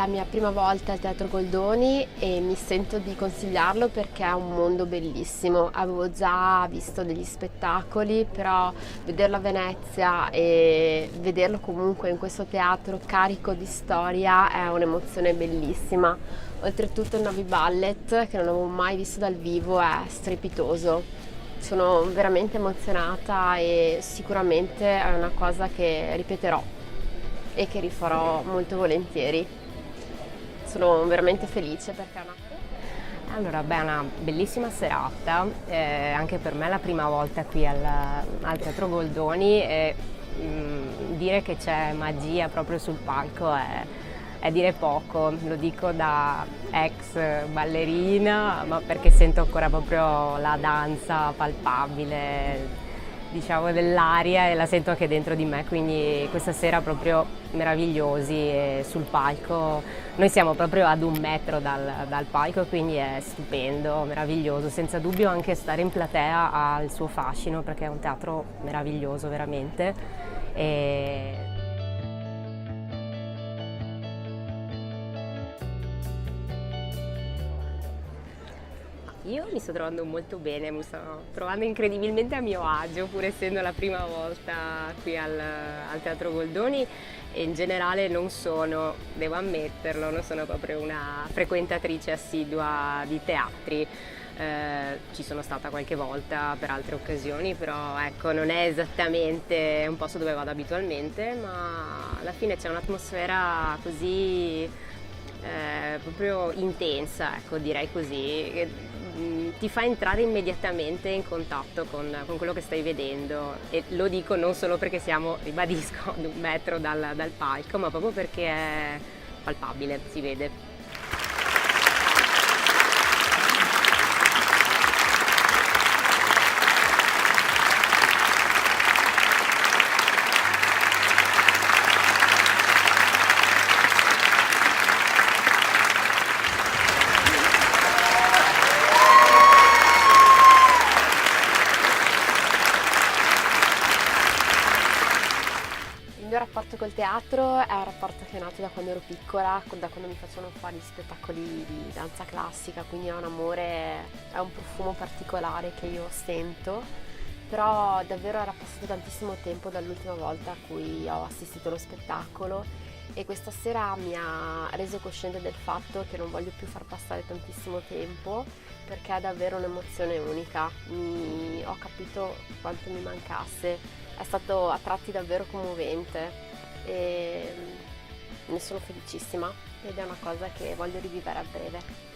la mia prima volta al Teatro Goldoni e mi sento di consigliarlo perché è un mondo bellissimo. Avevo già visto degli spettacoli, però vederlo a Venezia e vederlo comunque in questo teatro carico di storia è un'emozione bellissima. Oltretutto il Novi Ballet, che non avevo mai visto dal vivo, è strepitoso. Sono veramente emozionata e sicuramente è una cosa che ripeterò e che rifarò molto volentieri. Sono veramente felice perché è una... Allora, beh, è una bellissima serata, anche per me è la prima volta qui al Teatro Goldoni e dire che c'è magia proprio sul palco è dire poco, lo dico da ex ballerina, ma perché sento ancora proprio la danza palpabile, diciamo, dell'aria e la sento anche dentro di me, quindi questa sera proprio meravigliosi e sul palco. Noi siamo proprio ad 1 metro dal palco, quindi è stupendo, meraviglioso. Senza dubbio anche stare in platea ha il suo fascino perché è un teatro meraviglioso veramente. E io mi sto trovando molto bene, mi sto trovando incredibilmente a mio agio, pur essendo la prima volta qui al Teatro Goldoni e in generale non sono, devo ammetterlo, non sono proprio una frequentatrice assidua di teatri. Ci sono stata qualche volta per altre occasioni, però ecco, non è esattamente un posto dove vado abitualmente, ma alla fine c'è un'atmosfera così proprio intensa, ecco, direi così, che ti fa entrare immediatamente in contatto con quello che stai vedendo e lo dico non solo perché siamo, ribadisco, ad 1 metro dal palco, ma proprio perché è palpabile, si vede. Il mio rapporto col teatro è un rapporto che è nato da quando ero piccola, da quando mi facevano fare gli spettacoli di danza classica, quindi è un amore, è un profumo particolare che io sento, però davvero era passato tantissimo tempo dall'ultima volta a cui ho assistito allo spettacolo e questa sera mi ha reso cosciente del fatto che non voglio più far passare tantissimo tempo perché è davvero un'emozione unica, ho capito quanto mi mancasse. È stato a tratti davvero commovente e ne sono felicissima ed è una cosa che voglio rivivere a breve.